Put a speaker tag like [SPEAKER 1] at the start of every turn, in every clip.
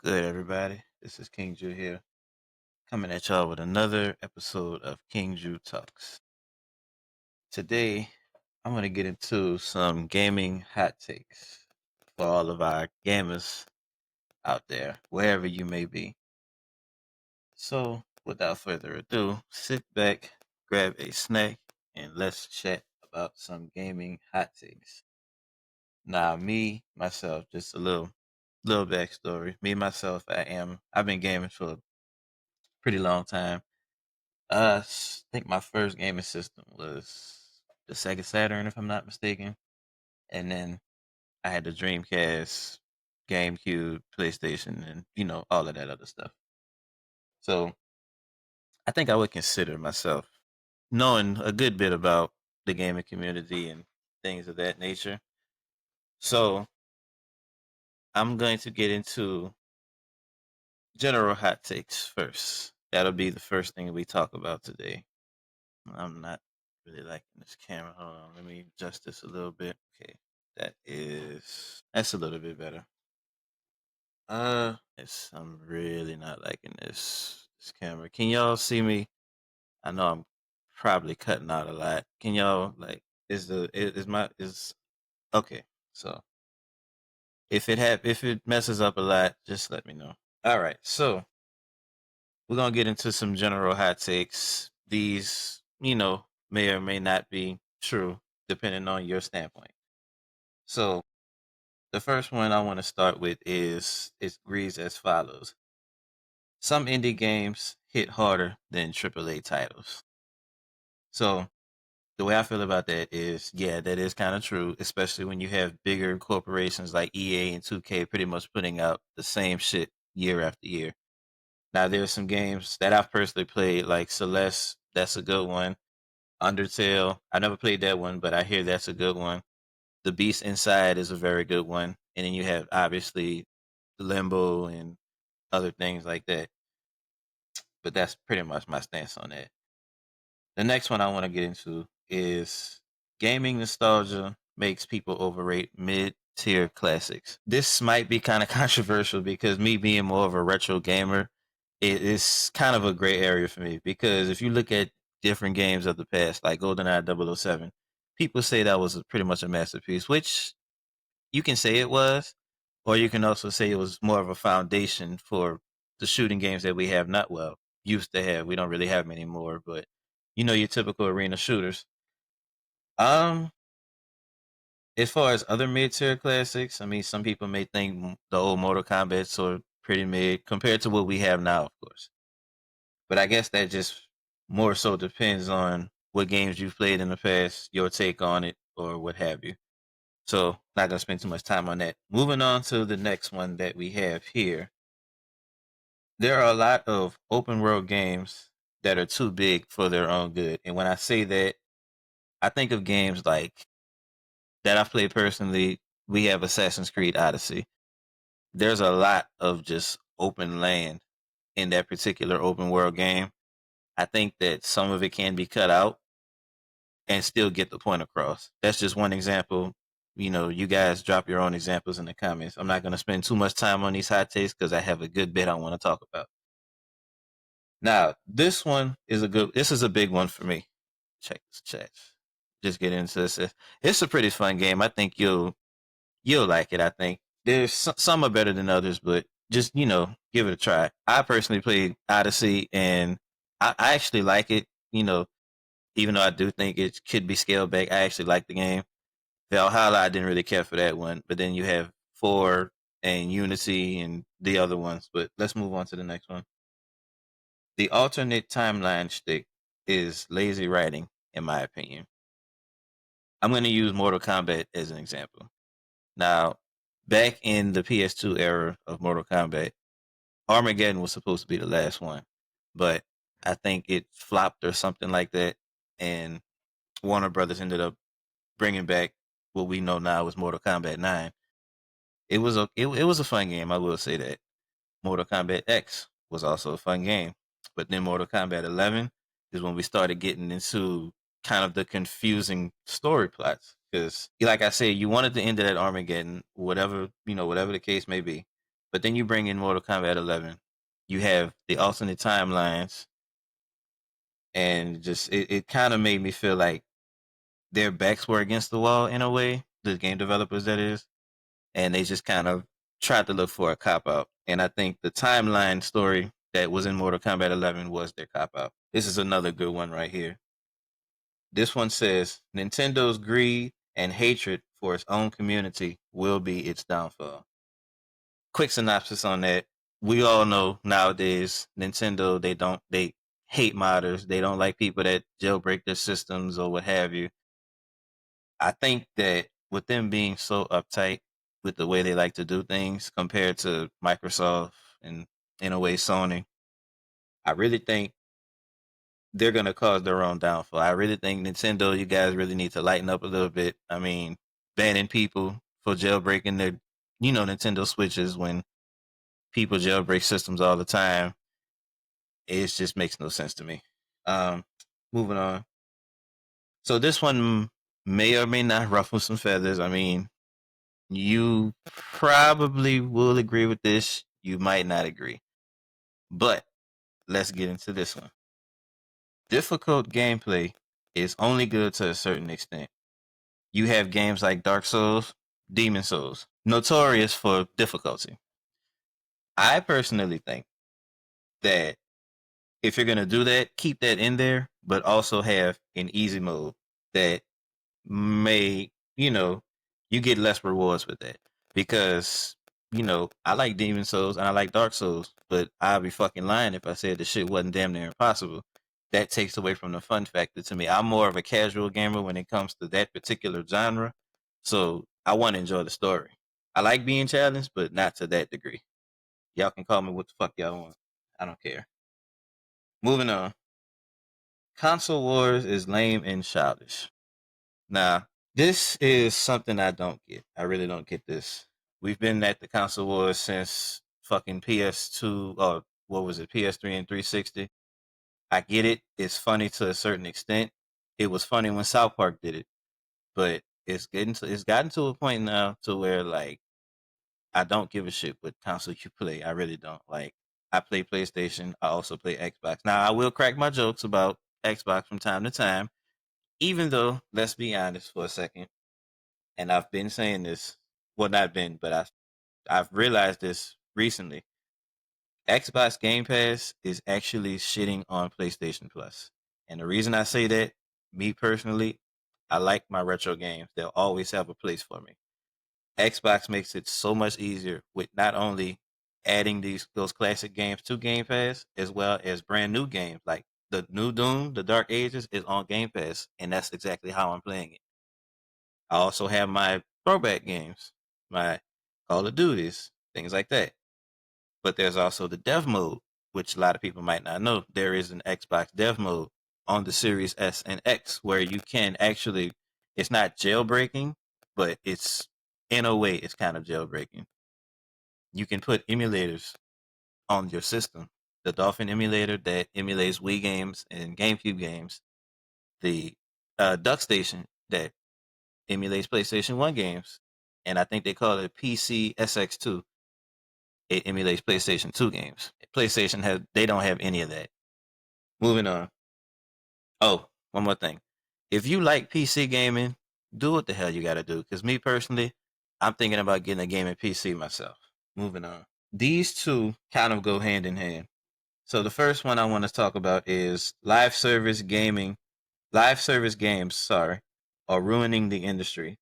[SPEAKER 1] Good, everybody. This is King Ju here, coming at y'all with another episode of King Ju Talks. Today, I'm going to get into some gaming hot takes for all of our gamers out there, wherever you may be. So, without further ado, sit back, grab a snack, and let's chat about some gaming hot takes. Now, me, myself, just a little backstory. Me, myself, I've been gaming for a pretty long time. Think my first gaming system was the Sega Saturn, if I'm not mistaken, and then I had the Dreamcast, GameCube, PlayStation, and all of that other stuff. So I think I would consider myself knowing a good bit about the gaming community and things of that nature. So I'm going to get into general hot takes first. That'll be the first thing we talk about today. I'm not really liking this camera. Hold on, let me adjust this a little bit. Okay, that's a little bit better. I'm really not liking this camera. Can y'all see me? I know I'm probably cutting out a lot. Can y'all like is okay? So if it messes up a lot, just let me know. All right, so we're gonna get into some general hot takes. These, may or may not be true depending on your standpoint. So the first one I want to start with is it reads as follows: some indie games hit harder than AAA titles. So the way I feel about that is, yeah, that is kind of true, especially when you have bigger corporations like EA and 2K pretty much putting out the same shit year after year. Now there's some games that I've personally played, like Celeste, that's a good one. Undertale, I never played that one, but I hear that's a good one. The Beast Inside is a very good one, and then you have obviously Limbo and other things like that. But that's pretty much my stance on that. The next one I want to get into is gaming nostalgia makes people overrate mid-tier classics. This might be kind of controversial because me being more of a retro gamer, it is kind of a gray area for me because if you look at different games of the past, like GoldenEye 007, people say that was pretty much a masterpiece, which you can say it was, or you can also say it was more of a foundation for the shooting games that we have not well used to have. We don't really have them anymore, but your typical arena shooters. Um, as far as other mid tier classics, I mean, some people may think the old Mortal Kombat's are pretty mid compared to what we have now, of course. But I guess that just more so depends on what games you've played in the past, your take on it, or what have you. So, not gonna spend too much time on that. Moving on to the next one that we have here. There are a lot of open world games that are too big for their own good. And when I say that, I think of games like that I've played personally. We have Assassin's Creed Odyssey. There's a lot of just open land in that particular open world game. I think that some of it can be cut out and still get the point across. That's just one example. You guys drop your own examples in the comments. I'm not going to spend too much time on these hot takes because I have a good bit I want to talk about. Now, this is a big one for me. Check this chat. Just get into this. It's a pretty fun game. I think you'll like it. I think there's some are better than others, but just give it a try. I personally played Odyssey, and I actually like it. Even though I do think it could be scaled back, I actually like the game. Valhalla, I didn't really care for that one, but then you have Four and Unity and the other ones. But let's move on to the next one. The alternate timeline stick is lazy writing, in my opinion. I'm going to use Mortal Kombat as an example. Now, back in the PS2 era of Mortal Kombat, Armageddon was supposed to be the last one, but I think it flopped or something like that, and Warner Brothers ended up bringing back what we know now as Mortal Kombat 9. It was a fun game, I will say that. Mortal Kombat X was also a fun game, but then Mortal Kombat 11 is when we started getting into kind of the confusing story plots because, like I said, you wanted to end it at Armageddon, whatever the case may be. But then you bring in Mortal Kombat 11. You have the alternate timelines, and just it kind of made me feel like their backs were against the wall in a way. The game developers, that is, and they just kind of tried to look for a cop out. And I think the timeline story that was in Mortal Kombat 11 was their cop out. This is another good one right here. This one says Nintendo's greed and hatred for its own community will be its downfall. Quick synopsis on that. We all know nowadays Nintendo, they hate modders. They don't like people that jailbreak their systems or what have you. I think that with them being so uptight with the way they like to do things compared to Microsoft and in a way Sony, I really think they're gonna cause their own downfall. I really think Nintendo, you guys really need to lighten up a little bit. I mean, banning people for jailbreaking their, Nintendo Switches when people jailbreak systems all the time. It just makes no sense to me. Um, Moving on. So this one may or may not ruffle some feathers. I mean, you probably will agree with this. You might not agree. But let's get into this one. Difficult gameplay is only good to a certain extent. You have games like Dark Souls, Demon Souls, notorious for difficulty. I personally think that if you're going to do that, keep that in there, but also have an easy mode that may, you get less rewards with that. Because, I like Demon Souls and I like Dark Souls, but I'd be fucking lying if I said the shit wasn't damn near impossible. That takes away from the fun factor to me. I'm more of a casual gamer when it comes to that particular genre. So I want to enjoy the story. I like being challenged, but not to that degree. Y'all can call me what the fuck y'all want. I don't care. Moving on. Console Wars is lame and childish. Now, this is something I don't get. I really don't get this. We've been at the console wars since fucking PS2, or what was it, PS3 and 360. I get it. It's funny to a certain extent. It was funny when South Park did it, but it's gotten to a point now to where like I don't give a shit what console you play. I really don't. Like I play PlayStation. I also play Xbox. Now I will crack my jokes about Xbox from time to time, even though let's be honest for a second, and I've been saying this. Well, not been, but I've realized this recently. Xbox Game Pass is actually shitting on PlayStation Plus. And the reason I say that, me personally, I like my retro games. They'll always have a place for me. Xbox makes it so much easier with not only adding those classic games to Game Pass, as well as brand new games like the new Doom, The Dark Ages is on Game Pass, and that's exactly how I'm playing it. I also have my throwback games, my Call of Duties, things like that. But there's also the dev mode, which a lot of people might not know. There is an Xbox dev mode on the Series S and X where you can actually, it's not jailbreaking, but it's in a way, it's kind of jailbreaking. You can put emulators on your system. The Dolphin emulator that emulates Wii games and GameCube games. The Duck Station that emulates PlayStation 1 games. And I think they call it PC SX2. It emulates PlayStation 2 games. They don't have any of that. Moving on. Oh, one more thing. If you like PC gaming, do what the hell you gotta do. Because me personally, I'm thinking about getting a gaming PC myself. Moving on. These two kind of go hand in hand. So the first one I want to talk about is live service games, sorry, are ruining the industry.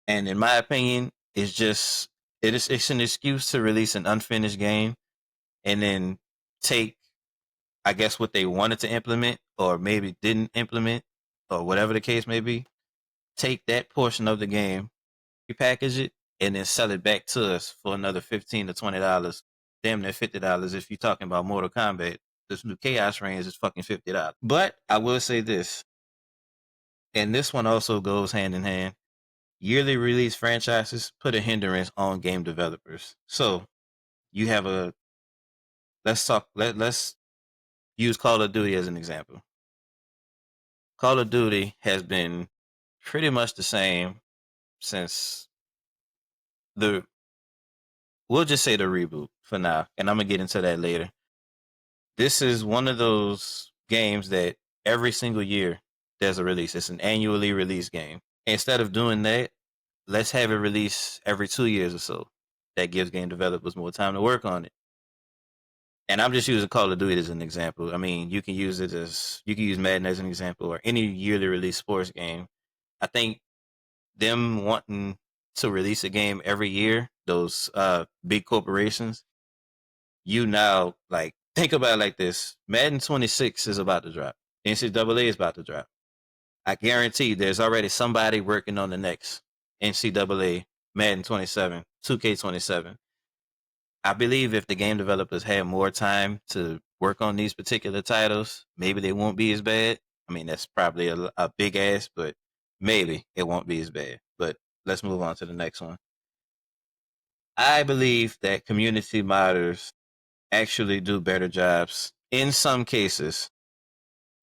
[SPEAKER 1] And in my opinion, it's an excuse to release an unfinished game and then take, I guess, what they wanted to implement or maybe didn't implement or whatever the case may be. Take that portion of the game, repackage it, and then sell it back to us for another $15 to $20, damn near $50 if you're talking about Mortal Kombat. This new Chaos Range is fucking $50. But I will say this, and this one also goes hand in hand. Yearly release franchises put a hindrance on game developers. So you have let's use Call of Duty as an example. Call of Duty has been pretty much the same since the we'll just say the reboot for now, and I'm gonna get into that later. This is one of those games that every single year there's a release. It's an annually released game. Instead of doing that, let's have it release every 2 years or so. That gives game developers more time to work on it. And I'm just using Call of Duty as an example. I mean, you can use Madden as an example, or any yearly release sports game. I think them wanting to release a game every year, those big corporations, you now like think about it like this: Madden 26 is about to drop. NCAA is about to drop. I guarantee there's already somebody working on the next NCAA Madden 27, 2K27. I believe if the game developers had more time to work on these particular titles, maybe they won't be as bad. I mean, that's probably a big ass, but maybe it won't be as bad. But let's move on to the next one. I believe that community modders actually do better jobs in some cases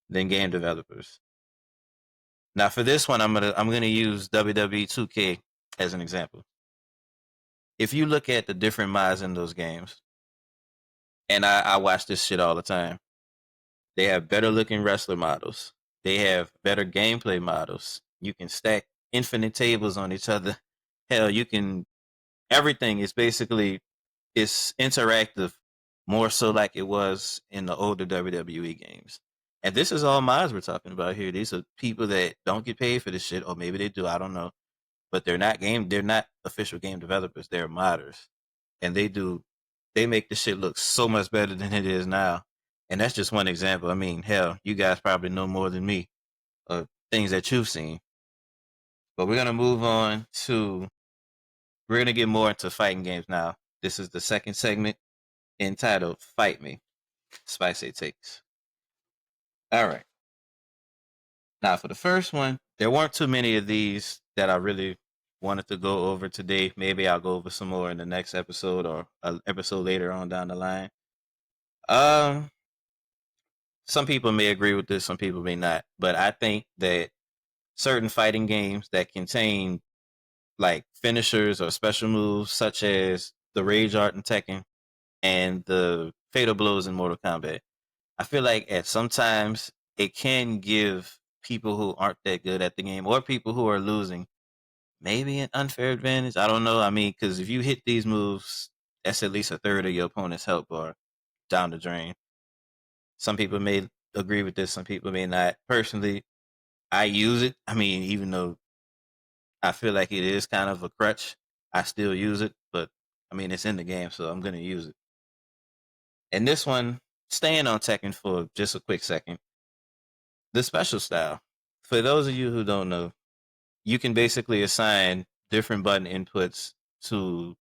[SPEAKER 1] than game developers. Now, for this one, I'm gonna use WWE 2K as an example. If you look at the different mods in those games, and I watch this shit all the time, they have better looking wrestler models. They have better gameplay models. You can stack infinite tables on each other. Hell, you can everything is basically it's interactive, more so like it was in the older WWE games. And this is all mods we're talking about here. These are people that don't get paid for this shit, or maybe they do. I don't know, but they're not official game developers. They're modders, and they make the shit look so much better than it is now. And that's just one example. I mean, hell, you guys probably know more than me of things that you've seen. But we're gonna move on to we're gonna get more into fighting games now. This is the second segment entitled "Fight Me." Spicy takes. All right. Now for the first one, there weren't too many of these that I really wanted to go over today. Maybe I'll go over some more in the next episode or an episode later on down the line. Um, some people may agree with this, some people may not, but I think that certain fighting games that contain like finishers or special moves, such as the Rage Art in Tekken and the Fatal Blows in Mortal Kombat, I feel like at sometimes it can give people who aren't that good at the game or people who are losing maybe an unfair advantage. I don't know. I mean, because if you hit these moves, that's at least a third of your opponent's health bar down the drain. Some people may agree with this, some people may not. Personally, I use it. I mean, even though I feel like it is kind of a crutch, I still use it. But I mean, it's in the game, so I'm going to use it. And this one, staying on Tekken for just a quick second, the special style. For those of you who don't know, you can basically assign different button inputs to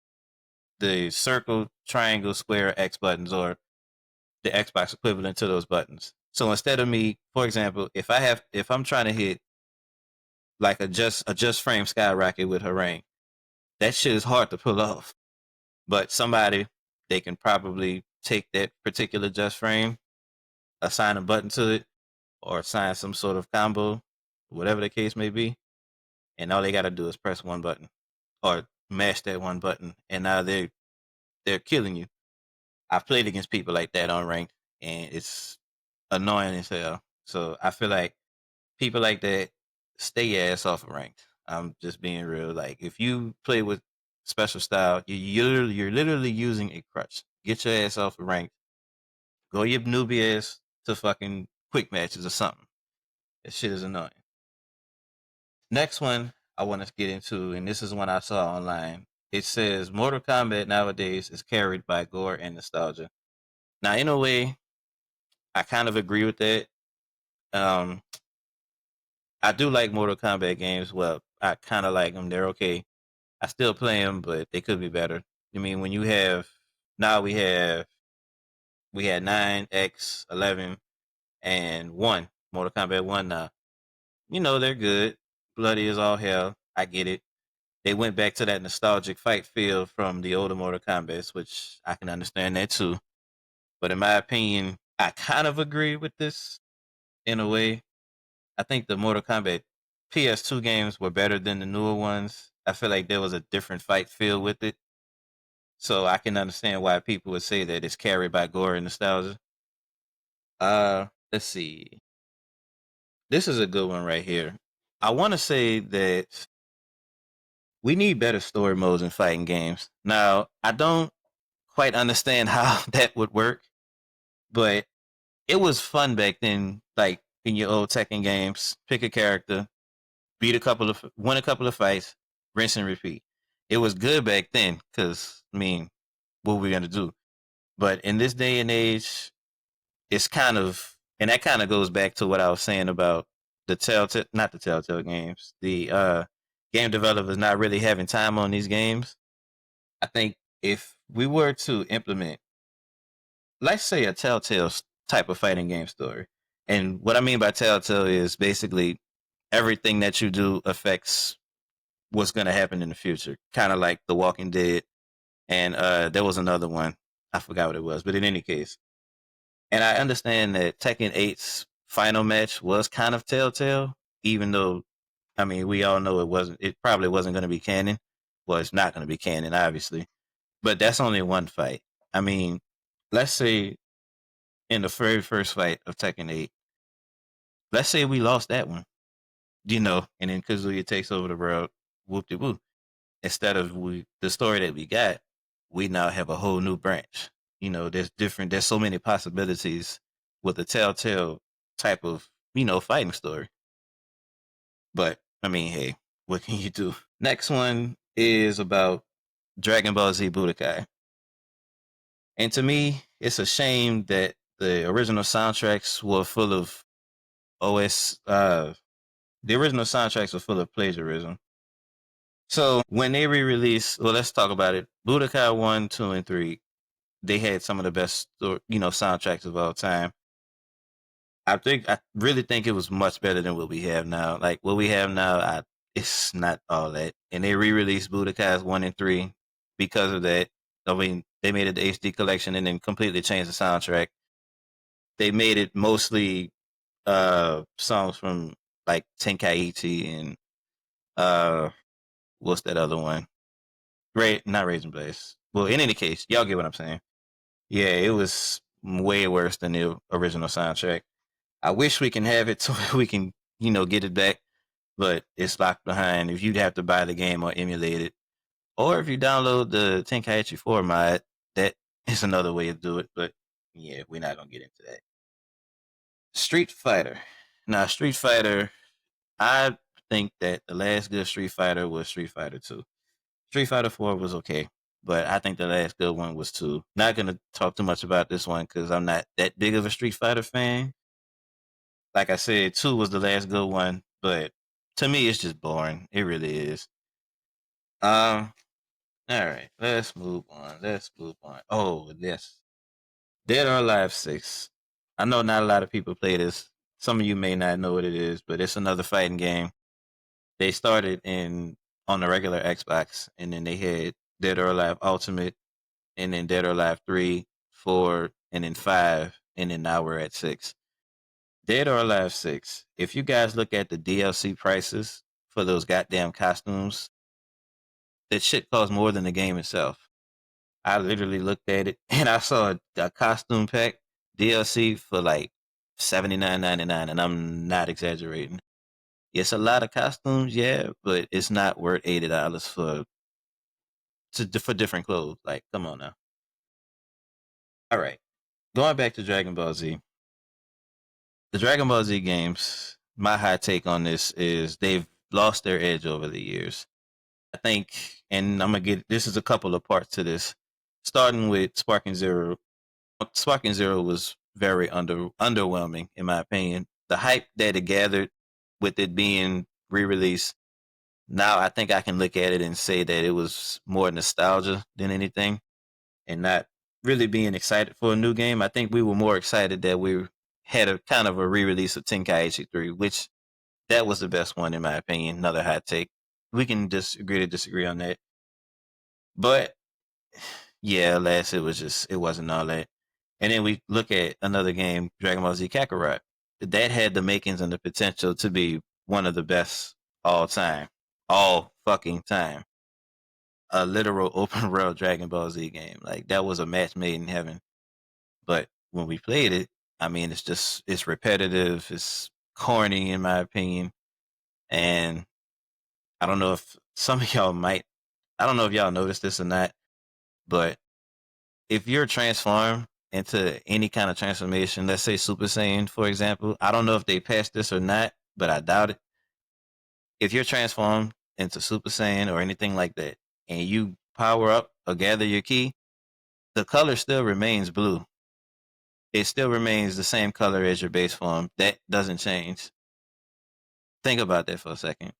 [SPEAKER 1] the circle, triangle, square, X buttons, or the Xbox equivalent to those buttons. So instead of me, for example, if I'm trying to hit like a just frame skyrocket with Harangue, that shit is hard to pull off. But somebody they can probably take that particular just frame, assign a button to it, or assign some sort of combo, whatever the case may be, and all they got to do is press one button or mash that one button, and now they're killing you. I've played against people like that on ranked, and it's annoying as hell. So I feel like people like that stay your ass off of ranked. I'm just being real. Like if you play with special style, you're literally using a crutch. Get your ass off of ranked. Go your newbie ass to fucking quick matches or something. That shit is annoying. Next one I want to get into, and this is one I saw online. It says Mortal Kombat nowadays is carried by gore and nostalgia. Now, in a way, I kind of agree with that. Um, I do like Mortal Kombat games. Well, I kind of like them. They're okay. I still play them, but they could be better. I mean, when you have now we had 9, X, 11, and 1 Mortal Kombat 1 now. You know they're good. Bloody as all hell. I get it. They went back to that nostalgic fight feel from the older Mortal Kombat's, which I can understand that too. But in my opinion, I kind of agree with this in a way. I think the Mortal Kombat PS2 games were better than the newer ones. I feel like there was a different fight feel with it. So I can understand why people would say that it's carried by gore and nostalgia. Let's see. This is a good one right here. I want to say that we need better story modes in fighting games. Now, I don't quite understand how that would work, but it was fun back then. Like in your old Tekken games, pick a character, win a couple of fights, rinse and repeat. It was good back then because I mean, what were we gonna do? But in this day and age, it's kind of, and that kind of goes back to what I was saying about the Telltale, not the Telltale games, the game developers not really having time on these games. I think if we were to implement, let's say, a Telltale type of fighting game story, and what I mean by Telltale is basically everything that you do affects what's going to happen in the future, kind of like The Walking Dead, and there was another one, I forgot what it was, but in any case, and I understand that Tekken 8's final match was kind of Telltale, even though, I mean, we all know it probably wasn't going to be canon. Well, it's not going to be canon, obviously, but that's only one fight. I mean, let's say in the very first fight of Tekken 8, let's say we lost that one, and then Kazuya takes over the world, whoop de whoop. Instead of the story that we got, we now have a whole new branch. There's so many possibilities with a Telltale type of, fighting story. But I mean, hey, what can you do? Next one is about Dragon Ball Z Budokai. And to me, it's a shame that the original soundtracks were full of OS the original soundtracks were full of plagiarism. So when they re-released, well, let's talk about it. Budokai 1, 2, and 3, they had some of the best, soundtracks of all time. I really think it was much better than what we have now. Like what we have now, it's not all that. And they re-released Budokai's 1 and 3 because of that. I mean, they made it the HD collection and then completely changed the soundtrack. They made it mostly songs from like Tenkaichi and uh what's that other one? Not Raisin Blaze. Well, in any case, y'all get what I'm saying. Yeah, it was way worse than the original soundtrack. I wish we can have it so we can, get it back, but it's locked behind. If you'd have to buy the game or emulate it, or if you download the Tenkaichi 4 mod, that is another way to do it. But yeah, we're not gonna get into that. Street Fighter. Now, Street Fighter, I think that the last good Street Fighter was Street Fighter 2. Street Fighter 4 was okay, but I think the last good one was 2. Not going to talk too much about this one because I'm not that big of a Street Fighter fan. Like I said, 2 was the last good one, but to me, it's just boring. It really is. Um, all right, let's move on. Let's move on. Oh, yes. Dead or Alive 6. I know not a lot of people play this. Some of you may not know what it is, but it's another fighting game. They started on the regular Xbox, and then they had Dead or Alive Ultimate, and then Dead or Alive 3, 4, and then 5, and then now we're at 6. Dead or Alive 6. If you guys look at the DLC prices for those goddamn costumes, that shit costs more than the game itself. I literally looked at it and I saw a costume pack DLC for like $79.99, and I'm not exaggerating. It's a lot of costumes, yeah, but it's not worth $80 for different clothes. Like, come on now. All right, going back to Dragon Ball Z. The Dragon Ball Z games. My hot take on this is they've lost their edge over the years. I think, and I'm gonna get this is a couple of parts to this. Starting with Sparking Zero. Sparking Zero was very underwhelming in my opinion. The hype that it gathered with it being re-released, now I think I can look at it and say that it was more nostalgia than anything, and not really being excited for a new game. I think we were more excited that we had a kind of a re-release of Tenkaichi 3, which that was the best one in my opinion. Another hot take. We can disagree to disagree on that. But yeah, alas, it wasn't all that. And then we look at another game, Dragon Ball Z Kakarot. That had the makings and the potential to be one of the best all time. All fucking time. a literal open world Dragon Ball Z game. Like that was a match made in heaven. But when we played it, I mean, it's repetitive, it's corny in my opinion, and I don't know if some of y'all might. I don't know if y'all noticed this or not, but if you're transformed into any kind of transformation, let's say Super Saiyan, for example, I don't know if they passed this or not, but I doubt it. If you're transformed into Super Saiyan or anything like that, and you power up or gather your key, the color still remains blue. It still remains the same color as your base form. That doesn't change. Think about that for a second.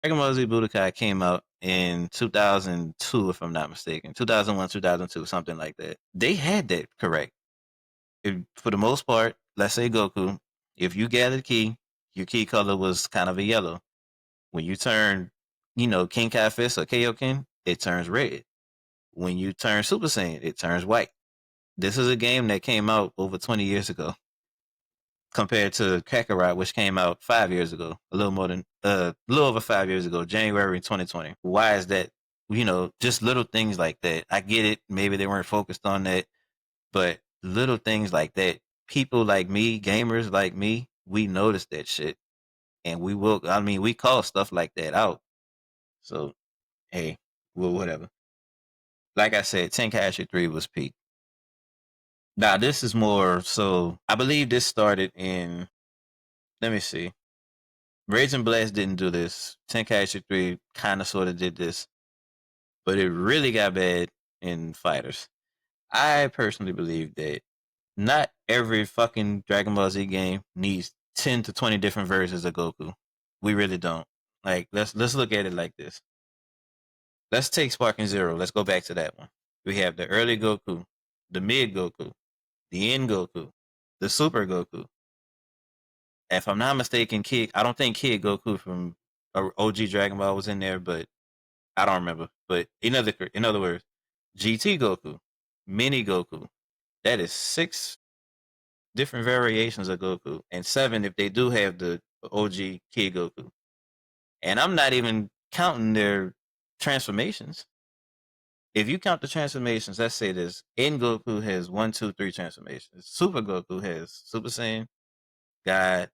[SPEAKER 1] Dragon Ball Z Budokai came out in 2002, if I'm not mistaken. 2001, 2002, something like that. They had that correct. For the most part, let's say Goku, if you gathered key, your key color was kind of a yellow. When you turn, King Kai Fist or Kaioken, it turns red. When you turn Super Saiyan, it turns white. This is a game that came out over 20 years ago compared to Kakarot, which came out 5 years ago, a little over 5 years ago, January 2020. Why is that? Just little things like that. I get it. Maybe they weren't focused on that, but little things like that. People like me, gamers like me, we notice that shit, and we will. I mean, we call stuff like that out. So, hey, well, whatever. Like I said, Tenkaichi 3 was peak. Now, this is more so. I believe this started in. Let me see. Raging Blast didn't do this. Tenkaichi 3 kind of sort of did this, but it really got bad in fighters. I personally believe that not every fucking Dragon Ball Z game needs 10 to 20 different versions of Goku. We really don't. Like let's look at it like this. Let's take Sparking Zero. Let's go back to that one. We have the early Goku, the mid Goku, the end Goku, the Super Goku. If I'm not mistaken, I don't think Kid Goku from OG Dragon Ball was in there, but I don't remember. But in other words, GT Goku, Mini Goku. That is 6 different variations of Goku, and 7 if they do have the OG Kid Goku. And I'm not even counting their transformations. If you count the transformations, let's say this: In Goku has 1, 2, 3 transformations. Super Goku has Super Saiyan, God,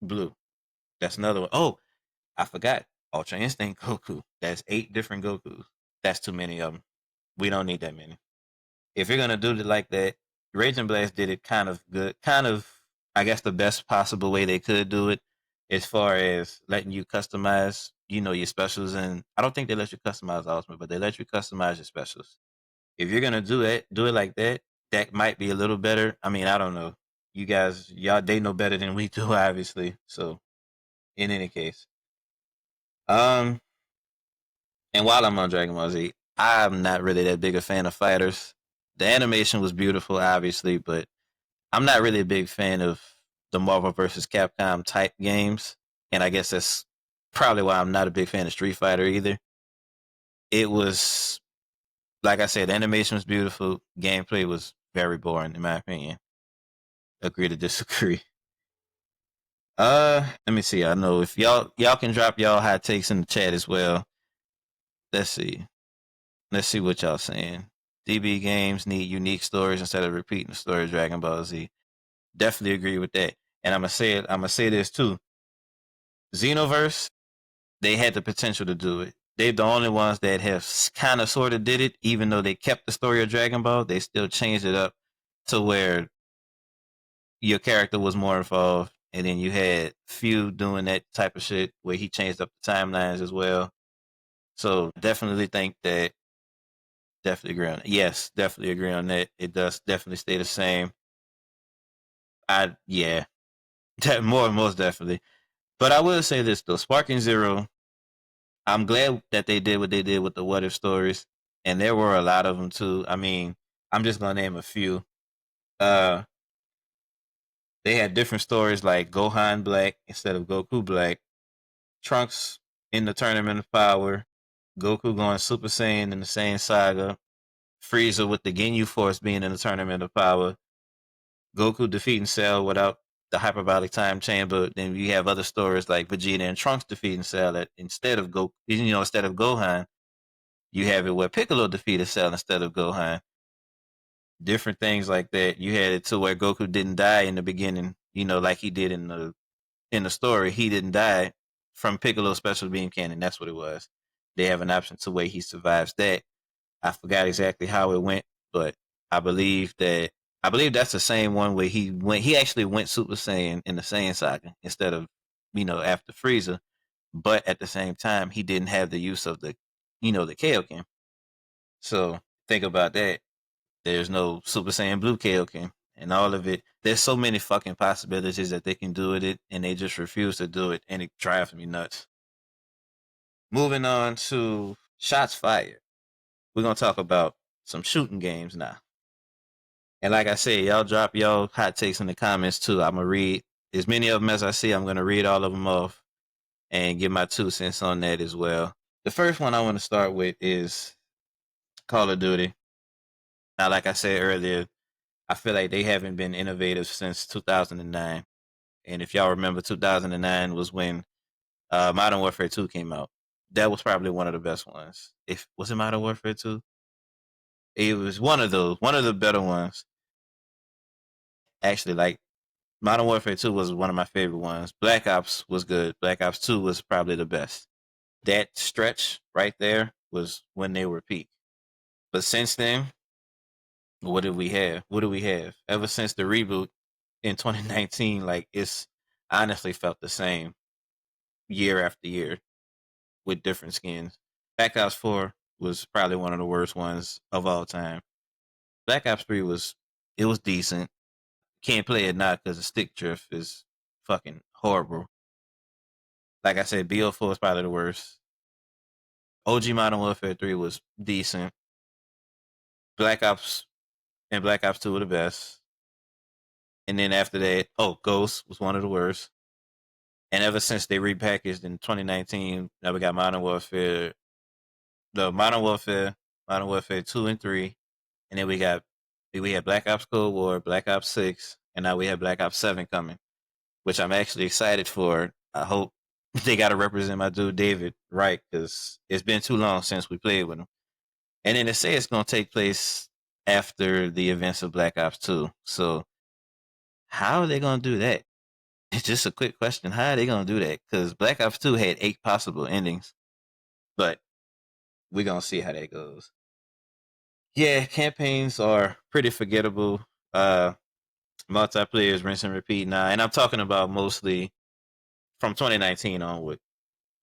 [SPEAKER 1] Blue. That's another one. Oh, I forgot. Ultra Instinct Goku. That's 8 different Gokus. That's too many of them. We don't need that many. If you're gonna do it like that, Raging Blast did it kind of good, kind of, I guess, the best possible way they could do it, as far as letting you customize, your specials. And I don't think they let you customize Ultimate, but they let you customize your specials. If you're gonna do it like that, that might be a little better. I mean, I don't know. You guys, they know better than we do, obviously. So, in any case, um, and while I'm on Dragon Ball Z, I'm not really that big a fan of fighters. The animation was beautiful, obviously, but I'm not really a big fan of the Marvel vs. Capcom type games. And I guess that's probably why I'm not a big fan of Street Fighter either. It was, like I said, the animation was beautiful. Gameplay was very boring, in my opinion. Agree to disagree. Let me see. I know if y'all can drop y'all hot takes in the chat as well. Let's see. Let's see what y'all saying. DB games need unique stories instead of repeating the story of Dragon Ball Z. Definitely agree with that. And I'm gonna say this too. Xenoverse, they had the potential to do it. They're the only ones that have kind of sort of did it, even though they kept the story of Dragon Ball. They still changed it up to where your character was more involved, and then you had Few doing that type of shit where he changed up the timelines as well. So definitely think that. Definitely agree on that. Yes, definitely agree on that. It does definitely stay the same. Yeah, most definitely. But I will say this though, Sparking Zero, I'm glad that they did what they did with the what if stories, and there were a lot of them too. I mean, I'm just gonna name a few. Uh, they had different stories like Gohan Black instead of Goku Black, Trunks in the Tournament of Power, Goku going Super Saiyan in the same saga, Frieza with the Ginyu Force being in the Tournament of Power, Goku defeating Cell without the hyperbolic time chamber. Then you have other stories like Vegeta and Trunks defeating Cell instead of instead of Gohan. You have it where Piccolo defeated Cell instead of Gohan. Different things like that. You had it to where Goku didn't die in the beginning, like he did in the story. He didn't die from Piccolo's special beam cannon. That's what it was. They have an option to where he survives that. I forgot exactly how it went, but I believe that's the same one where he actually went Super Saiyan in the Saiyan saga instead of after Frieza, but at the same time he didn't have the use of the Kaioken. So think about that. There's no Super Saiyan Blue Kaioken and all of it. There's so many fucking possibilities that they can do with it, and they just refuse to do it, and it drives me nuts. Moving on to shots fired. We're gonna talk about some shooting games now. And like I said, y'all drop y'all hot takes in the comments too. I'm gonna read as many of them as I see. I'm gonna read all of them off and give my 2 cents on that as well. The first one I want to start with is Call of Duty. Now, like I said earlier, I feel like they haven't been innovative since 2009. And if y'all remember, 2009 was when Modern Warfare 2 came out. That was probably one of the best ones. If was it Modern Warfare 2? It was one of the better ones. Actually, like Modern Warfare 2 was one of my favorite ones. Black Ops was good. Black Ops 2 was probably the best. That stretch right there was when they were peak. But since then, what did we have? What do we have? Ever since the reboot in 2019, like it's honestly felt the same year after year with different skins. Black Ops 4 was probably one of the worst ones of all time. Black Ops 3 was decent. Can't play it now because the stick drift is fucking horrible. Like I said, BO4 is probably the worst. OG Modern Warfare 3 was decent. Black Ops and Black Ops 2 were the best. And then after that, Ghost was one of the worst. And ever since they repackaged in 2019, now we got Modern Warfare, Modern Warfare 2 and 3. And then we had Black Ops Cold War, Black Ops 6, and now we have Black Ops 7 coming, which I'm actually excited for. I hope they got to represent my dude David right, because it's been too long since we played with him. And then they say it's going to take place after the events of Black Ops 2. So how are they going to do that? It's just a quick question. How are they going to do that? Because Black Ops 2 had 8 possible endings, but we're going to see how that goes. Yeah, campaigns are pretty forgettable. Multiplayer is rinse and repeat now. And I'm talking about mostly from 2019 onward.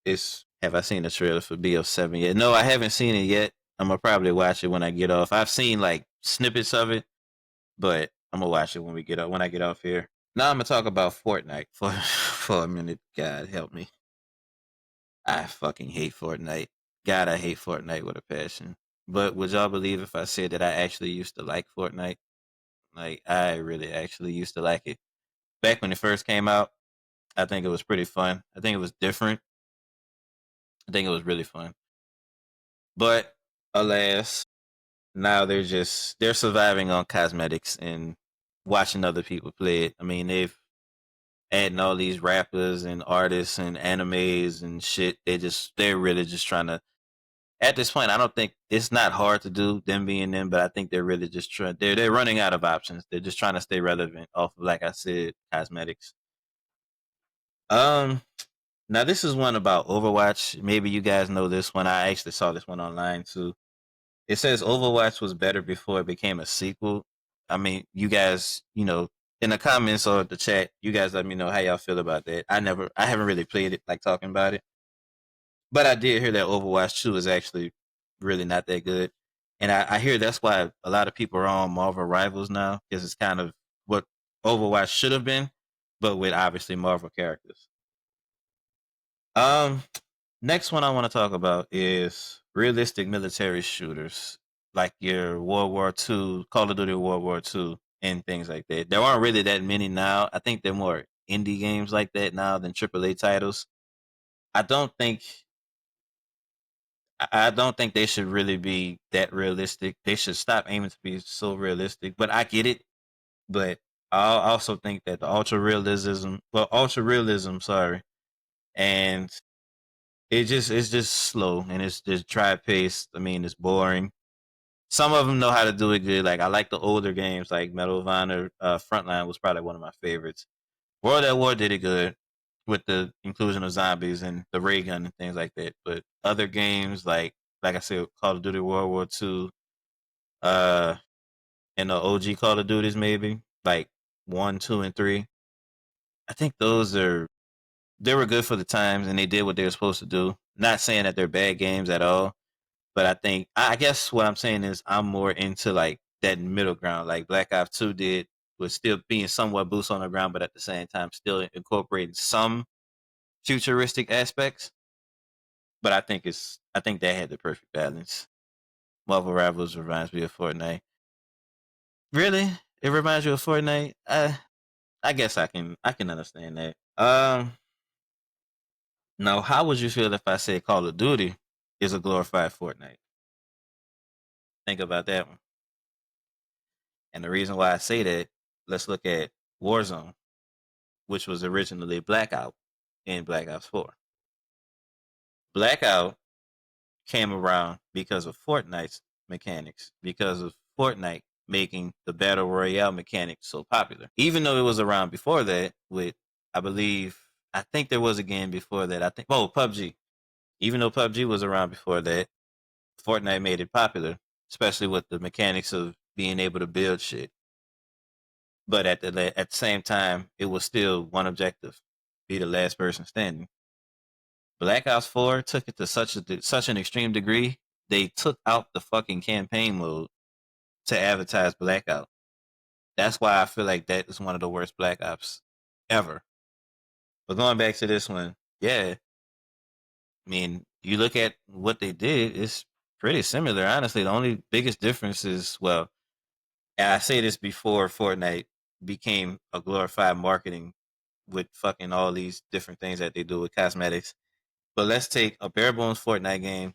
[SPEAKER 1] Have I seen the trailer for BO7 yet? No, I haven't seen it yet. I'm gonna probably watch it when I get off. I've seen like snippets of it, but I'm gonna watch it when I get off here. Now I'm gonna talk about Fortnite for for a minute. God help me. I fucking hate Fortnite. God, I hate Fortnite with a passion. But would y'all believe if I said that I actually used to like Fortnite? Like I really actually used to like it. Back when it first came out, I think it was pretty fun. I think it was different. I think it was really fun. But alas, now they're surviving on cosmetics and watching other people play it. I mean, they've adding all these rappers and artists and animes and shit. They're really just trying to. At this point, I don't think it's not hard to do them being them, but I think they're really just trying. They're running out of options. They're just trying to stay relevant off of, like I said, cosmetics. Um, Now this is one about Overwatch. Maybe you guys know this one. I actually saw this one online too. It says Overwatch was better before it became a sequel. I mean, you guys, in the comments or the chat, you guys let me know how y'all feel about that. I haven't really played it, like talking about it, but I did hear that Overwatch 2 is actually really not that good, and I hear that's why a lot of people are on Marvel Rivals now because it's kind of what Overwatch should have been, but with obviously Marvel characters. Um, Next one I want to talk about is realistic military shooters, like your World War II, Call of Duty World War II, and things like that. There aren't really that many now. I think they're more indie games like that now than AAA titles. I don't think I don't think they should really be that realistic. They should stop aiming to be so realistic. But I get it. But I also think that the ultra realism, sorry, and it's just slow and it's just dry paced. I mean, it's boring. Some of them know how to do it good. Like I like the older games, like Medal of Honor. Frontline was probably one of my favorites. World at War did it good with the inclusion of zombies and the ray gun and things like that. But other games like I said, Call of Duty World War II, uh, and the OG Call of Duties maybe like 1, 2, and 3. I think they were good for the times and they did what they were supposed to do. Not saying that they're bad games at all, but I guess what I'm saying is I'm more into like that middle ground, like Black Ops 2 did, was still being somewhat boots on the ground, but at the same time still incorporating some futuristic aspects. But I think that had the perfect balance. Marvel Rivals reminds me of Fortnite. Really? It reminds you of Fortnite? I guess I can understand that. Now how would you feel if I said Call of Duty is a glorified Fortnite? Think about that one. And the reason why I say that, let's look at Warzone, which was originally Blackout in Black Ops 4. Blackout came around because of Fortnite's mechanics, because of Fortnite making the Battle Royale mechanic so popular. Even though it was around before that, with, I think there was a game before that. PUBG. Even though PUBG was around before that, Fortnite made it popular, especially with the mechanics of being able to build shit. But at the same time, it was still one objective: be the last person standing. Black Ops 4 took it to such an extreme degree. They took out the fucking campaign mode to advertise Blackout. That's why I feel like that is one of the worst Black Ops ever. But going back to this one, yeah, I mean, you look at what they did, it's pretty similar. Honestly, the only biggest difference is, well, and I say this before Fortnite became a glorified marketing with fucking all these different things that they do with cosmetics. But let's take a bare bones Fortnite game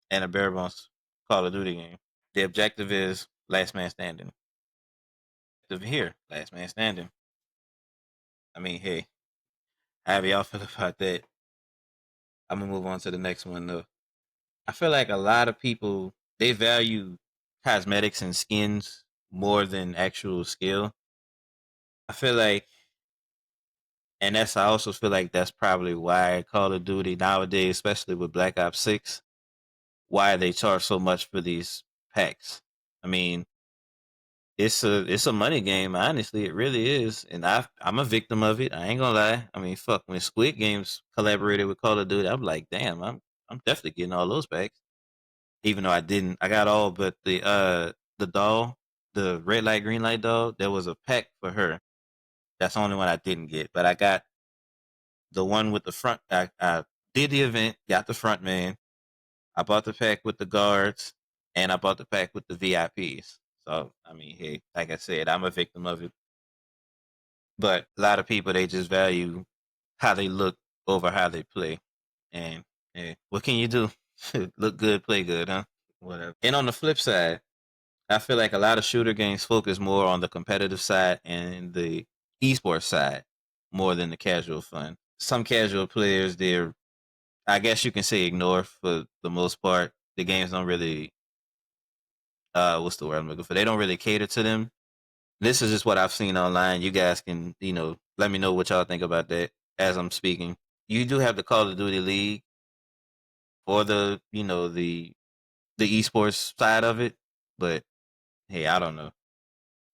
[SPEAKER 1] and a bare bones Call of Duty game. The objective is last man standing. Here, last man standing. I mean, hey, however y'all feel about that, I'm gonna move on to the next one though. I feel like a lot of people they value cosmetics and skins more than actual skill. I feel like, and I also feel like that's probably why Call of Duty nowadays, especially with Black Ops 6, why they charge so much for these packs. I mean, it's a money game. Honestly, it really is, and I'm a victim of it. I ain't gonna lie. I mean, fuck, when Squid Games collaborated with Call of Duty, I'm like, damn, I'm definitely getting all those packs. Even though I didn't, I got all but the doll, the red light green light doll. There was a pack for her. That's the only one I didn't get, but I got the one with the front. I did the event, got the front man. I bought the pack with the guards, and I bought the pack with the VIPs. So I mean, hey, like I said, I'm a victim of it. But a lot of people they just value how they look over how they play, and hey, what can you do? Look good, play good, huh? Whatever. And on the flip side, I feel like a lot of shooter games focus more on the competitive side and the esports side more than the casual fun. Some casual players, I guess you can say, ignore for the most part. The games don't really, what's the word I'm looking for? They don't really cater to them. This is just what I've seen online. You guys can, let me know what y'all think about that as I'm speaking. You do have the Call of Duty League for the esports side of it, but hey, I don't know.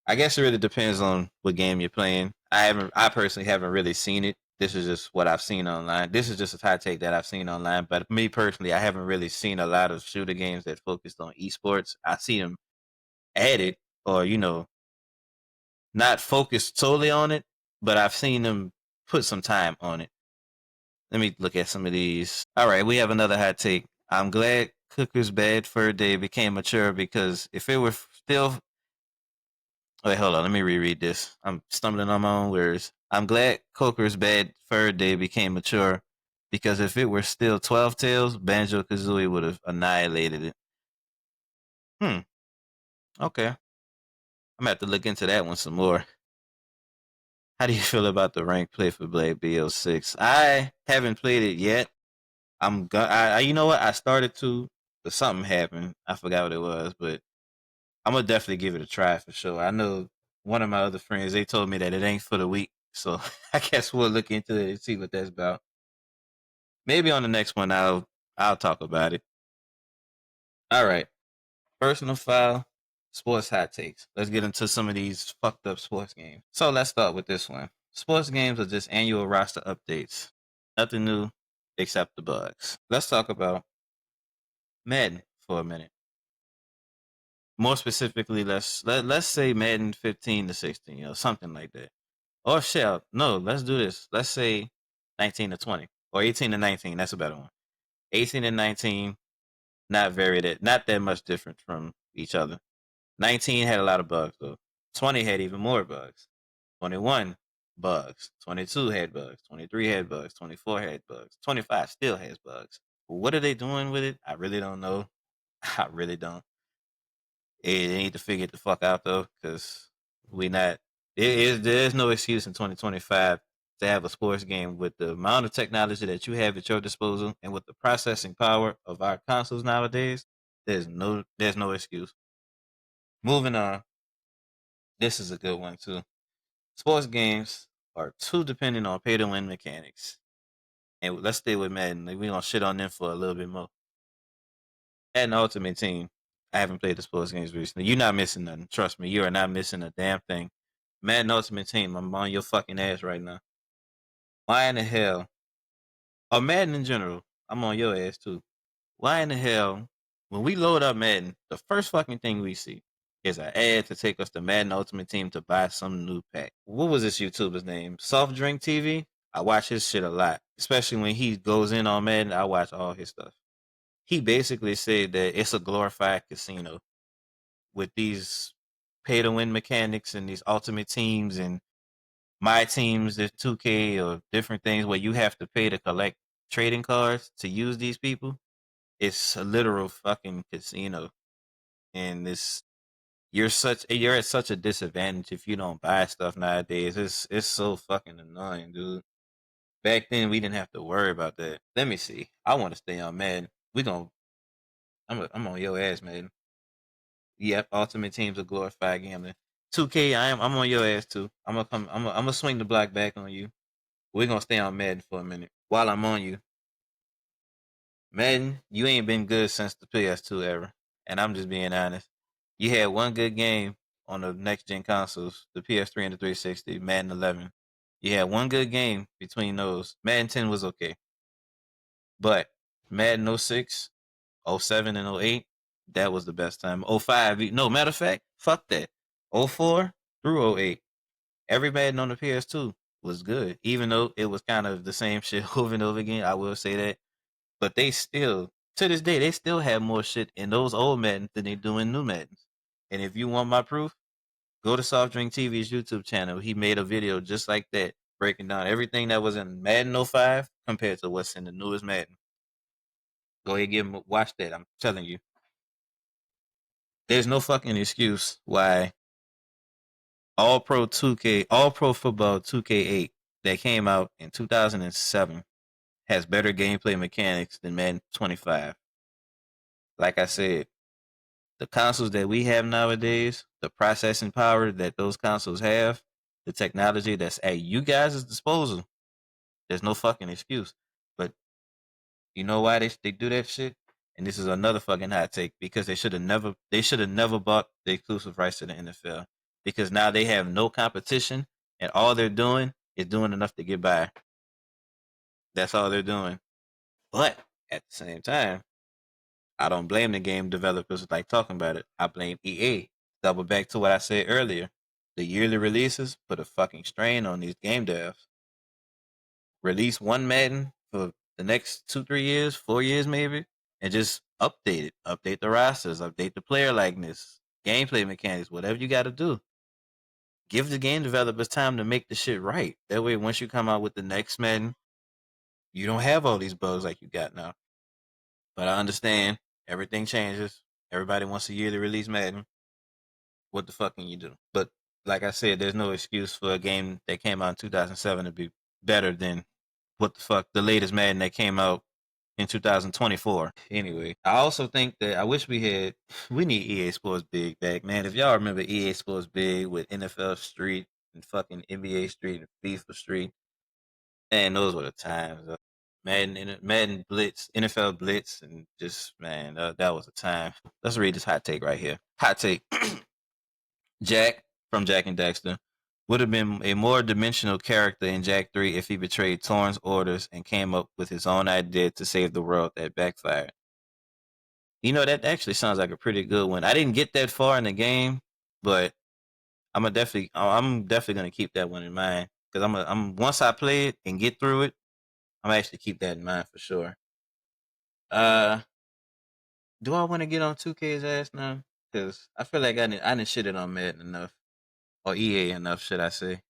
[SPEAKER 1] I guess it really depends on what game you're playing. I personally haven't really seen it. This is just what I've seen online. This is just a hot take that I've seen online. But me personally, I haven't really seen a lot of shooter games that focused on esports. I see them added or, not focused solely on it, but I've seen them put some time on it. Let me look at some of these. All right, we have another hot take. I'm glad Cooker's Bad Fur Day became mature because if it were still wait, hold on. Let me reread this. I'm stumbling on my own words. I'm glad Coker's Bad Fur Day became mature because if it were still 12 Tails, Banjo Kazooie would have annihilated it. Hmm. Okay. I'm gonna have to look into that one some more. How do you feel about the rank play for Blade BO6? I haven't played it yet. You know what? I started to, but something happened. I forgot what it was, but I'm gonna definitely give it a try for sure. I know one of my other friends, they told me that it ain't for the weak, so I guess we'll look into it and see what that's about. Maybe on the next one, I'll talk about it. All right, personal file, sports hot takes. Let's get into some of these fucked up sports games. So let's start with this one. Sports games are just annual roster updates. Nothing new except the bugs. Let's talk about Madden for a minute. More specifically, let's say Madden 15 to 16 or something like that. Or shell. No, let's do this. Let's say 19 to 20 or 18 to 19. That's a better one. 18 and 19, not that much different from each other. 19 had a lot of bugs though. 20 had even more bugs. 21 bugs. 22 had bugs. 23 had bugs. 24 had bugs. 25 still has bugs. What are they doing with it? I really don't know. I really don't. They need to figure it the fuck out though, because we not. There's no excuse in 2025 to have a sports game with the amount of technology that you have at your disposal and with the processing power of our consoles nowadays. There's no excuse. Moving on. This is a good one too. Sports games are too dependent on pay to win mechanics. And let's stay with Madden. Like, we gonna shit on them for a little bit more. Madden Ultimate Team. I haven't played the sports games recently. You're not missing nothing. Trust me, you are not missing a damn thing. Madden Ultimate Team. I'm on your fucking ass right now. Why in the hell? Or Madden in general. I'm on your ass too. Why in the hell? When we load up Madden, the first fucking thing we see is an ad to take us to Madden Ultimate Team to buy some new pack. What was this YouTuber's name? Soft Drink TV. I watch his shit a lot, especially when he goes in on Madden. I watch all his stuff. He basically said that it's a glorified casino with these pay to win mechanics and these ultimate teams and my teams, there's 2K or different things where you have to pay to collect trading cards to use these people. It's a literal fucking casino, and this you're at such a disadvantage if you don't buy stuff nowadays. It's so fucking annoying, dude. Back then we didn't have to worry about that. Let me see. I want to stay on Madden. We gon' I'm on your ass, man. Yep, Ultimate Team's a glorified gambling. 2K, I'm on your ass too. I'm gonna swing the block back on you. We're gonna stay on Madden for a minute. While I'm on you, Madden, you ain't been good since the PS2 era. And I'm just being honest. You had one good game on the next gen consoles, the PS3 and the 360, Madden 11. You had one good game between those. Madden 10 was okay. But Madden 06, '07, and '08, that was the best time. '05, no, matter of fact, fuck that. '04 through '08, every Madden on the PS2 was good, even though it was kind of the same shit over and over again. I will say that. But they still, to this day, they still have more shit in those old Maddens than they do in new Maddens. And if you want my proof, go to Soft Drink TV's YouTube channel. He made a video just like that, breaking down everything that was in Madden '05 compared to what's in the newest Madden. Go ahead, watch that. I'm telling you, there's no fucking excuse why All Pro Football 2K8 that came out in 2007 has better gameplay mechanics than Madden 25. Like I said, the consoles that we have nowadays, the processing power that those consoles have, the technology that's at you guys' disposal, there's no fucking excuse. But you know why they do that shit? And this is another fucking hot take, because they should have never bought the exclusive rights to the NFL, because now they have no competition and all they're doing is doing enough to get by. That's all they're doing. But at the same time, I don't blame the game developers like talking about it. I blame EA. Double back to what I said earlier. The yearly releases put a fucking strain on these game devs. Release one Madden for the next 2, 3 years, 4 years maybe, and just update it. Update the rosters, update the player likeness, gameplay mechanics, whatever you got to do. Give the game developers time to make the shit right. That way, once you come out with the next Madden, you don't have all these bugs like you got now. But I understand everything changes. Everybody wants a yearly release Madden. What the fuck can you do? But like I said, there's no excuse for a game that came out in 2007 to be better than what the fuck the latest Madden that came out in 2024. Anyway, I also think that I wish we need EA Sports Big back, man. If y'all remember EA Sports Big with NFL Street and fucking NBA Street and FIFA Street, man, those were the times. Madden Blitz, NFL Blitz, and just man, that was a time. Let's read this hot take right here. Hot take: Jack from Jack and Dexter would have been a more dimensional character in Jack 3 if he betrayed Torn's orders and came up with his own idea to save the world that backfired. You know, that actually sounds like a pretty good one. I didn't get that far in the game, but I'm definitely gonna keep that one in mind because I'm once I play it and get through it, I'm actually keep that in mind for sure. Uh, do I want to get on 2K's ass now? Because I feel like I didn't shit it on Madden enough or EA enough, should I say?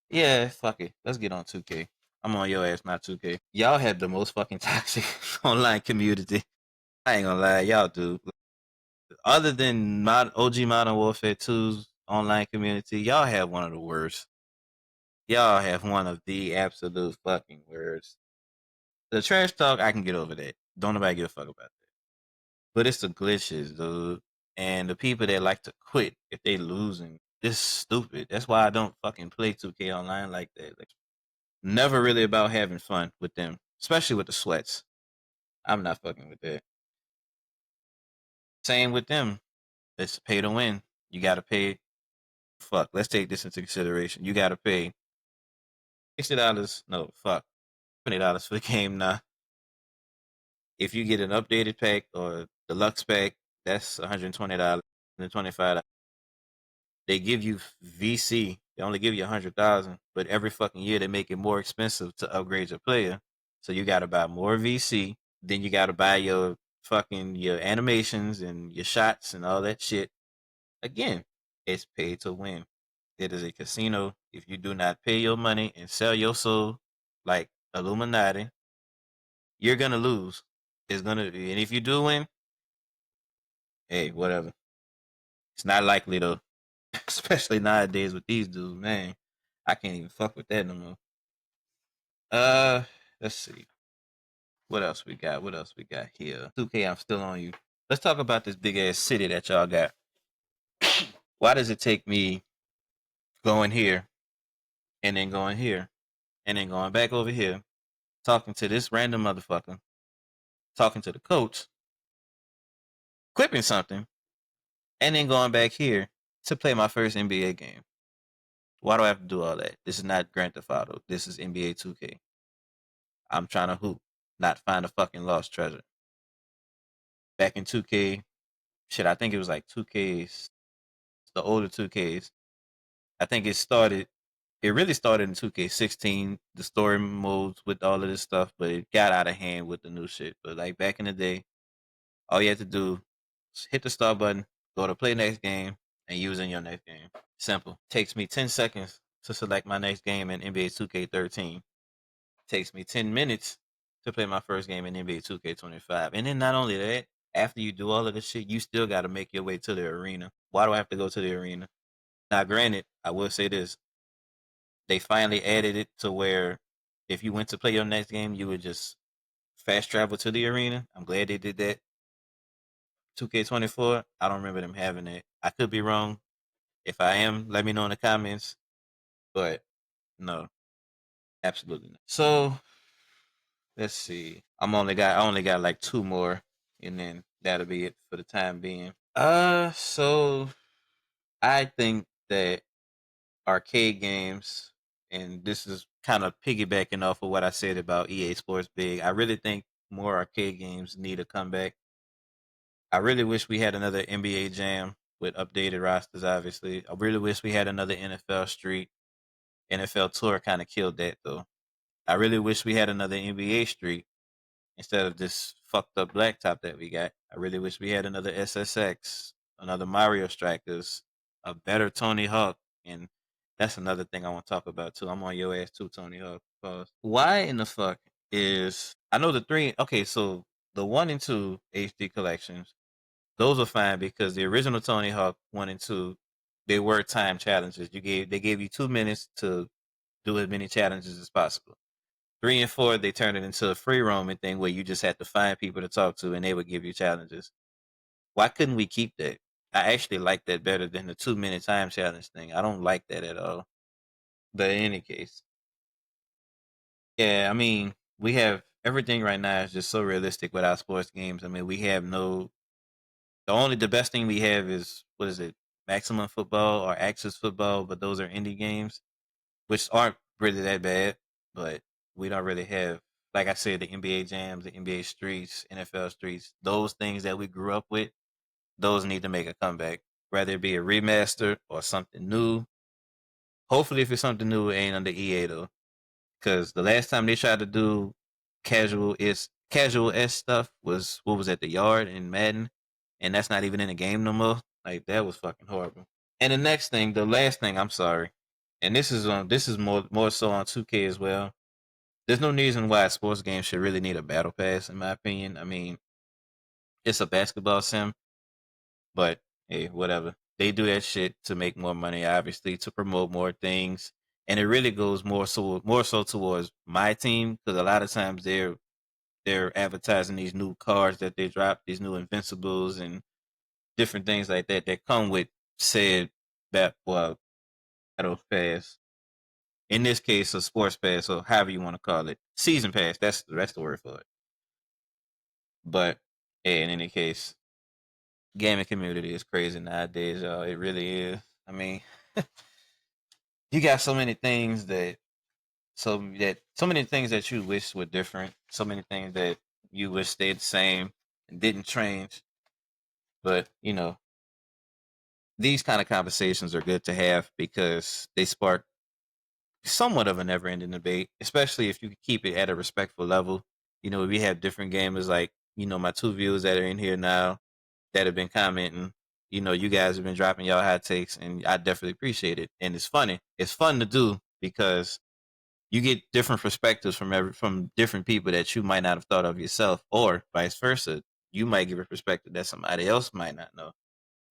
[SPEAKER 1] Yeah, fuck it. Let's get on 2K. I'm on your ass, not 2K. Y'all have the most fucking toxic online community. I ain't gonna lie, y'all do. Other than OG Modern Warfare 2's online community, y'all have one of the worst. Y'all have one of the absolute fucking worst. The trash talk, I can get over that. Don't nobody give a fuck about that. But it's the glitches, dude. And the people that like to quit if they losing. It's stupid. That's why I don't fucking play 2K online like that. Like, never really about having fun with them, especially with the sweats. I'm not fucking with that. Same with them. It's pay to win. You gotta pay. Fuck. Let's take this into consideration. You gotta pay $60. No, fuck. $20 for the game now. If you get an updated pack or deluxe pack, that's $120 and $25. They give you VC. They only give you 100,000, but every fucking year they make it more expensive to upgrade your player. So you gotta buy more VC. Then you gotta buy your animations and your shots and all that shit. Again, it's pay to win. It is a casino. If you do not pay your money and sell your soul like Illuminati, you're gonna lose. And if you do win, hey, whatever. It's not likely though. Especially nowadays with these dudes, man. I can't even fuck with that no more. Let's see. What else we got? What else we got here? 2K, I'm still on you. Let's talk about this big ass city that y'all got. Why does it take me going here and then going here and then going back over here, talking to this random motherfucker, talking to the coach, clipping something, and then going back here to play my first NBA game? Why do I have to do all that? This is not Grand Theft Auto. This is NBA 2K. I'm trying to hoop, not find a fucking lost treasure. Back in 2K, shit, I think it was like 2Ks, the older 2Ks. I think it really started in 2K16, the story modes with all of this stuff, but it got out of hand with the new shit. But like back in the day, all you had to do was hit the start button, go to play next game, and use in your next game. Simple. Takes me 10 seconds to select my next game in NBA 2K13. Takes me 10 minutes to play my first game in NBA 2K25. And then not only that, after you do all of this shit, you still got to make your way to the arena. Why do I have to go to the arena? Now, granted, I will say this. They finally added it to where if you went to play your next game, you would just fast travel to the arena. I'm glad they did that. 2K24, I don't remember them having it. I could be wrong. If I am, let me know in the comments. But no, absolutely not. So let's see. I only got like two more, and then that'll be it for the time being. So I think that arcade games, and this is kind of piggybacking off of what I said about EA Sports Big. I really think more arcade games need a comeback. I really wish we had another NBA Jam with updated rosters. Obviously, I really wish we had another NFL Street. NFL Tour kind of killed that though. I really wish we had another NBA Street instead of this fucked up blacktop that we got. I really wish we had another SSX, another Mario Strikers, a better Tony Hawk, and that's another thing I want to talk about too. I'm on your ass too, Tony Hawk. Pause. Why in the fuck is I know the three? Okay, so the 1 and 2 HD collections, those are fine because the original Tony Hawk 1 and 2, they were time challenges. They gave you 2 minutes to do as many challenges as possible. 3 and 4, they turned it into a free roaming thing where you just had to find people to talk to and they would give you challenges. Why couldn't we keep that? I actually like that better than the 2 minute time challenge thing. I don't like that at all. But in any case, yeah, I mean, we have everything right now is just so realistic with our sports games. I mean, we have no the best thing we have is what is it? Maximum football or Axis football, but those are indie games, which aren't really that bad. But we don't really have, like I said, the NBA jams, the NBA streets, NFL streets, those things that we grew up with. Those need to make a comeback, whether it be a remaster or something new. Hopefully, if it's something new, it ain't under EA though, because the last time they tried to do casual s stuff was what was at the yard in Madden, and that's not even in the game no more. Like that was fucking horrible. And the last thing, I'm sorry, and this is more so on 2K as well. There's no reason why a sports game should really need a battle pass, in my opinion. I mean, it's a basketball sim, but hey, whatever. They do that shit to make more money, obviously, to promote more things, and it really goes more so towards my team because a lot of times they're advertising these new cards that they drop, these new Invincibles and different things like that that come with said battle pass. In this case, a sports pass, or however you want to call it, season pass. That's the word for it. But yeah, in any case, gaming community is crazy nowadays, y'all. It really is. I mean, you got so many things that you wish were different, so many things that you wish stayed the same and didn't change. But these kind of conversations are good to have because they spark somewhat of a never-ending debate, especially if you keep it at a respectful level. We have different gamers like my two viewers that are in here now that have been commenting. You guys have been dropping y'all hot takes, and I definitely appreciate it. And it's funny. It's fun to do because you get different perspectives from different people that you might not have thought of yourself, or vice versa. You might give a perspective that somebody else might not know.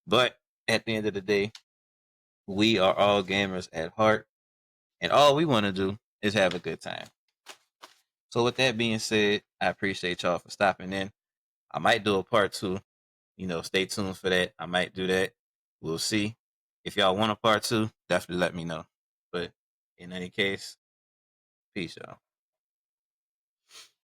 [SPEAKER 1] But at the end of the day, we are all gamers at heart, and all we want to do is have a good time. So, with that being said, I appreciate y'all for stopping in. I might do a part two. Stay tuned for that. I might do that. We'll see. If y'all want a part two, definitely let me know. But in any case, peace, y'all.